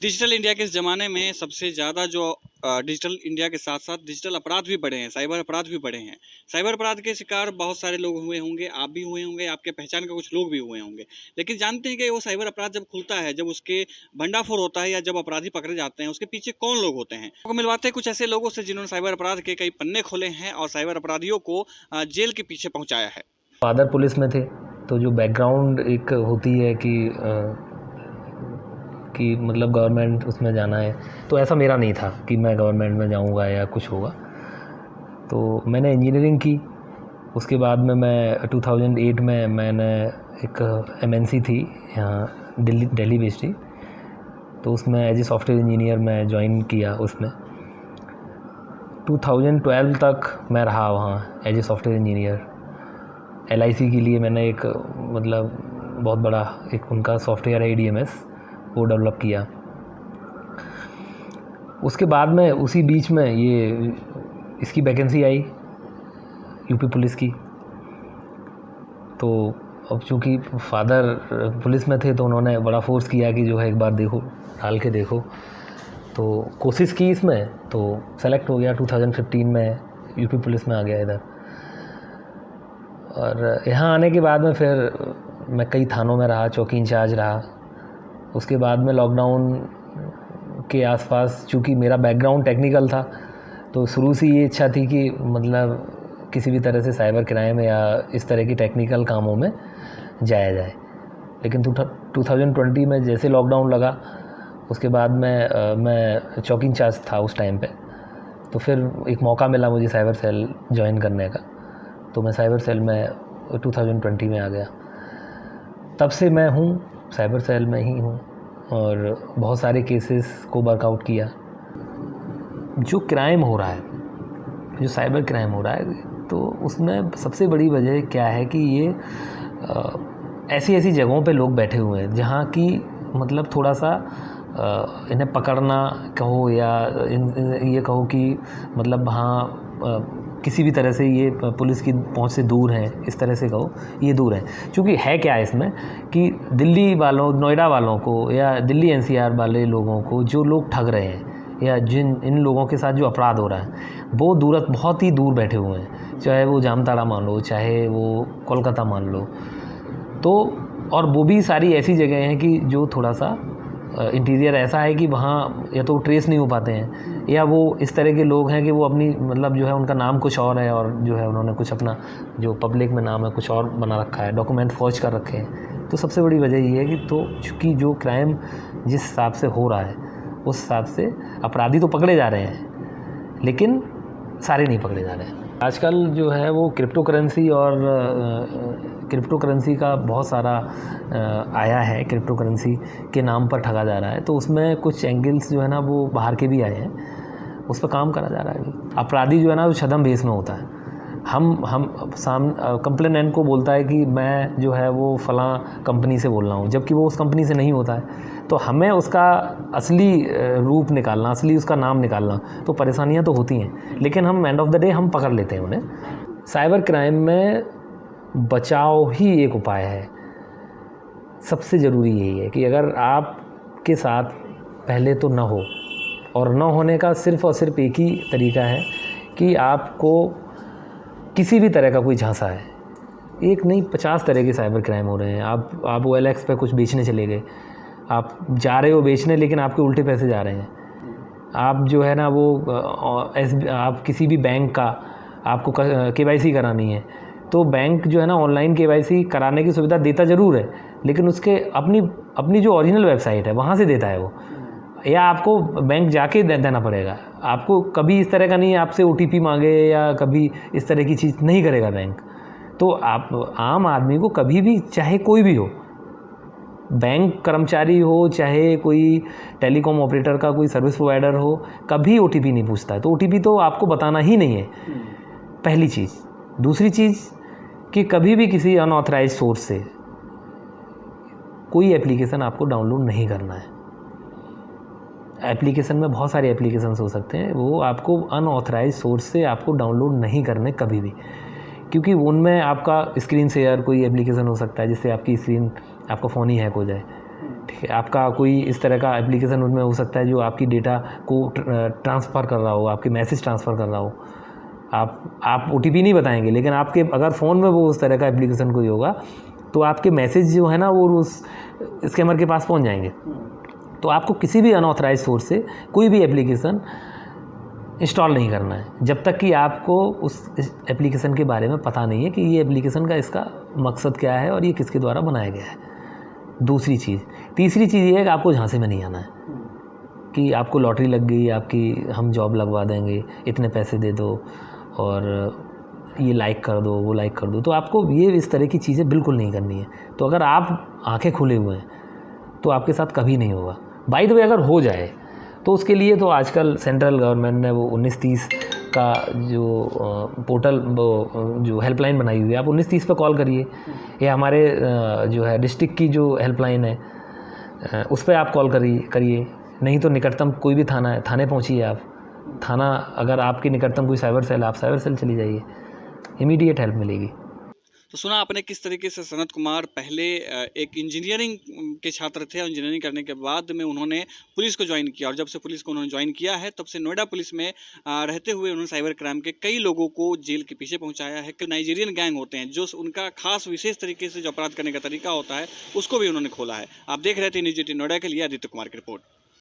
Digital India के इस ज़माने में सबसे ज़्यादा जो डिजिटल इंडिया के साथ-साथ डिजिटल अपराध भी बढ़े हैं, साइबर अपराध भी बढ़े हैं। साइबर अपराध के शिकार बहुत सारे लोग हुए होंगे, आप भी हुए होंगे, आपके पहचान के कुछ लोग भी हुए होंगे। लेकिन जानते हैं कि वो साइबर अपराध जब खुलता है, जब उसके भंडाफोड़ होता है या जब अपराधी पकड़े जाते हैं, उसके पीछे कौन लोग होते हैं? आपको मिलवाते हैं कुछ ऐसे लोगों से जिन्होंने साइबर अपराध के कई पन्ने खोले हैं और साइबर अपराधियों को जेल के पीछे पहुँचाया है। फादर पुलिस में थे, तो जो बैकग्राउंड एक होती है कि मतलब गवर्नमेंट उसमें जाना है, तो ऐसा मेरा नहीं था कि मैं गवर्नमेंट में जाऊंगा या कुछ होगा। तो मैंने इंजीनियरिंग की। उसके बाद में मैं 2008 में मैंने एक एमएनसी थी यहाँ दिल्ली बेस्ड थी, तो उसमें एज ए सॉफ्टवेयर इंजीनियर मैं ज्वाइन किया। उसमें 2012 तक मैं रहा वहाँ as a software engineer. LIC के लिए मैंने एक मतलब बहुत बड़ा एक उनका सॉफ्टवेयर है ADMS, वो डेवलप किया। उसके बाद में उसी बीच में ये इसकी वैकेंसी आई यूपी पुलिस की। तो अब चूँकि फादर पुलिस में थे तो उन्होंने बड़ा फोर्स किया कि जो है एक बार देखो, डाल के देखो। तो कोशिश की इसमें, तो सेलेक्ट हो गया। 2015 में यूपी पुलिस में आ गया इधर। और यहाँ आने के बाद में फिर मैं कई थानों में रहा, चौकी इंचार्ज रहा। उसके बाद में लॉकडाउन के आसपास, चूँकि मेरा बैकग्राउंड टेक्निकल था, तो शुरू से ये इच्छा थी कि मतलब किसी भी तरह से साइबर क्राइम या इस तरह की टेक्निकल कामों में जाया जाए। लेकिन 2020 में जैसे लॉकडाउन लगा, उसके बाद मैं चौकी इंचार्ज था उस टाइम पे। तो फिर एक मौका मिला मुझे साइबर सेल ज्वाइन करने का, तो मैं साइबर सेल में 2020 में आ गया। तब से मैं हूँ साइबर सेल में ही हूँ और बहुत सारे केसेस को वर्कआउट किया। जो क्राइम हो रहा है, जो साइबर क्राइम हो रहा है, तो उसमें सबसे बड़ी वजह क्या है कि ये ऐसी ऐसी जगहों पे लोग बैठे हुए हैं जहाँ की मतलब थोड़ा सा इन्हें पकड़ना कहो या ये कहो कि मतलब हाँ किसी भी तरह से ये पुलिस की पहुंच से दूर हैं, इस तरह से कहो ये दूर है। क्योंकि है क्या है इसमें कि दिल्ली वालों, नोएडा वालों को या दिल्ली NCR वाले लोगों को जो लोग ठग रहे हैं या इन लोगों के साथ जो अपराध हो रहा है, वो बहुत ही दूर बैठे हुए हैं। चाहे वो जामताड़ा मान लो, चाहे वो कोलकाता मान लो, तो और वो भी सारी ऐसी जगह हैं कि जो थोड़ा सा इंटीरियर ऐसा है कि वहाँ या तो ट्रेस नहीं हो पाते हैं, या वो इस तरह के लोग हैं कि वो अपनी मतलब जो है उनका नाम कुछ और है और जो है उन्होंने कुछ अपना जो पब्लिक में नाम है कुछ और बना रखा है, डॉक्यूमेंट फॉर्ज कर रखे हैं। तो सबसे बड़ी वजह ये है कि तो चूँकि जो क्राइम जिस हिसाब से हो रहा है उस हिसाब से अपराधी तो पकड़े जा रहे हैं, लेकिन सारे नहीं पकड़े जा रहे हैं। आजकल जो है वो क्रिप्टो करेंसी का बहुत सारा आया है। क्रिप्टो करेंसी के नाम पर ठगा जा रहा है, तो उसमें कुछ एंगल्स जो है ना वो बाहर के भी आए हैं, उस पर काम करा जा रहा है अभी। अपराधी जो है ना वो छद्म भेष में होता है। कंप्लेनेंट को बोलता है कि मैं जो है वो फ़लाँ कंपनी से बोल रहा हूँ, जबकि वो उस कंपनी से नहीं होता है। तो हमें उसका असली रूप निकालना, असली उसका नाम निकालना, तो परेशानियाँ तो होती हैं, लेकिन हम एंड ऑफ द डे हम पकड़ लेते हैं उन्हें। साइबर क्राइम में बचाव ही एक उपाय है। सबसे ज़रूरी यही है कि अगर आपके साथ पहले तो ना हो, और न होने का सिर्फ़ और सिर्फ एक ही तरीका है कि आपको किसी भी तरह का कोई झांसा है, एक नहीं 50 तरह के साइबर क्राइम हो रहे हैं। आप OLX पे कुछ बेचने चले गए, आप जा रहे हो बेचने, लेकिन आपके उल्टे पैसे जा रहे हैं। आप जो है ना वो आप किसी भी बैंक का आपको KYC करानी है, तो बैंक जो है ना ऑनलाइन KYC कराने की सुविधा देता ज़रूर है, लेकिन उसके अपनी जो ओरिजिनल वेबसाइट है वहाँ से देता है वो, या आपको बैंक जाके देना पड़ेगा। आपको कभी इस तरह का नहीं आपसे OTP मांगे या कभी इस तरह की चीज़ नहीं करेगा बैंक। तो आप आम आदमी को कभी भी, चाहे कोई भी हो, बैंक कर्मचारी हो चाहे कोई टेलीकॉम ऑपरेटर का कोई सर्विस प्रोवाइडर हो, कभी OTP नहीं पूछता है। तो OTP तो आपको बताना ही नहीं है, पहली चीज़। दूसरी चीज़ कि कभी भी किसी अनऑथराइज्ड सोर्स से कोई एप्लीकेशन आपको डाउनलोड नहीं करना है। एप्लीकेशन में बहुत सारे एप्लीकेशंस हो सकते हैं, वो आपको अनऑथराइज्ड सोर्स से आपको डाउनलोड नहीं करने कभी भी, क्योंकि उनमें आपका स्क्रीन शेयर कोई एप्लीकेशन हो सकता है जिससे आपकी स्क्रीन, आपका फ़ोन ही हैक हो जाए। ठीक है, आपका कोई इस तरह का एप्लीकेशन उनमें हो सकता है जो आपकी डेटा को ट्रांसफ़र कर रहा हो, आपके मैसेज ट्रांसफ़र कर रहा हो। आप ओटीपी नहीं बताएंगे, लेकिन आपके अगर फ़ोन में वो उस तरह का एप्लीकेशन कोई होगा तो आपके मैसेज जो है ना वो उस स्कैमर के पास पहुंच जाएंगे। तो आपको किसी भी अनऑथराइज सोर्स से कोई भी एप्लीकेशन इंस्टॉल नहीं करना है जब तक कि आपको उस एप्लीकेशन के बारे में पता नहीं है कि ये एप्लीकेशन का इसका मकसद क्या है और ये किसके द्वारा बनाया गया है। दूसरी चीज़, तीसरी चीज़ ये है कि आपको झांसे में नहीं आना है कि आपको लॉटरी लग गई, आपकी हम जॉब लगवा देंगे, इतने पैसे दे दो और ये लाइक कर दो, वो लाइक कर दो। तो आपको ये इस तरह की चीज़ें बिल्कुल नहीं करनी है। तो अगर आप आंखें खुले हुए हैं तो आपके साथ कभी नहीं होगा। बाय द वे अगर हो जाए तो उसके लिए तो आजकल सेंट्रल गवर्नमेंट ने वो 1930 का जो पोर्टल वो जो हेल्पलाइन बनाई हुई है, आप 1930 पे कॉल करिए, या हमारे जो है डिस्ट्रिक्ट की जो हेल्पलाइन है उस पर आप कॉल करिए। नहीं तो निकटतम कोई भी थाना है, थाने पहुंचिए आप। थाना अगर आपके निकटतम कोई साइबर सेल, आप साइबर सेल चली जाइए, इमीडिएट हेल्प मिलेगी। तो सुना आपने किस तरीके से सनत कुमार पहले एक इंजीनियरिंग के छात्र थे और इंजीनियरिंग करने के बाद में उन्होंने पुलिस को ज्वाइन किया, और जब से पुलिस को उन्होंने ज्वाइन किया है तब से नोएडा पुलिस में रहते हुए उन्होंने साइबर क्राइम के कई लोगों को जेल के पीछे पहुंचाया है। कई नाइजीरियन गैंग होते हैं जो उनका खास विशेष तरीके से जो अपराध करने का तरीका होता है उसको भी उन्होंने खोला है। आप देख रहे थे न्यूज़ 18 नोएडा के लिए आदित्य कुमार की रिपोर्ट।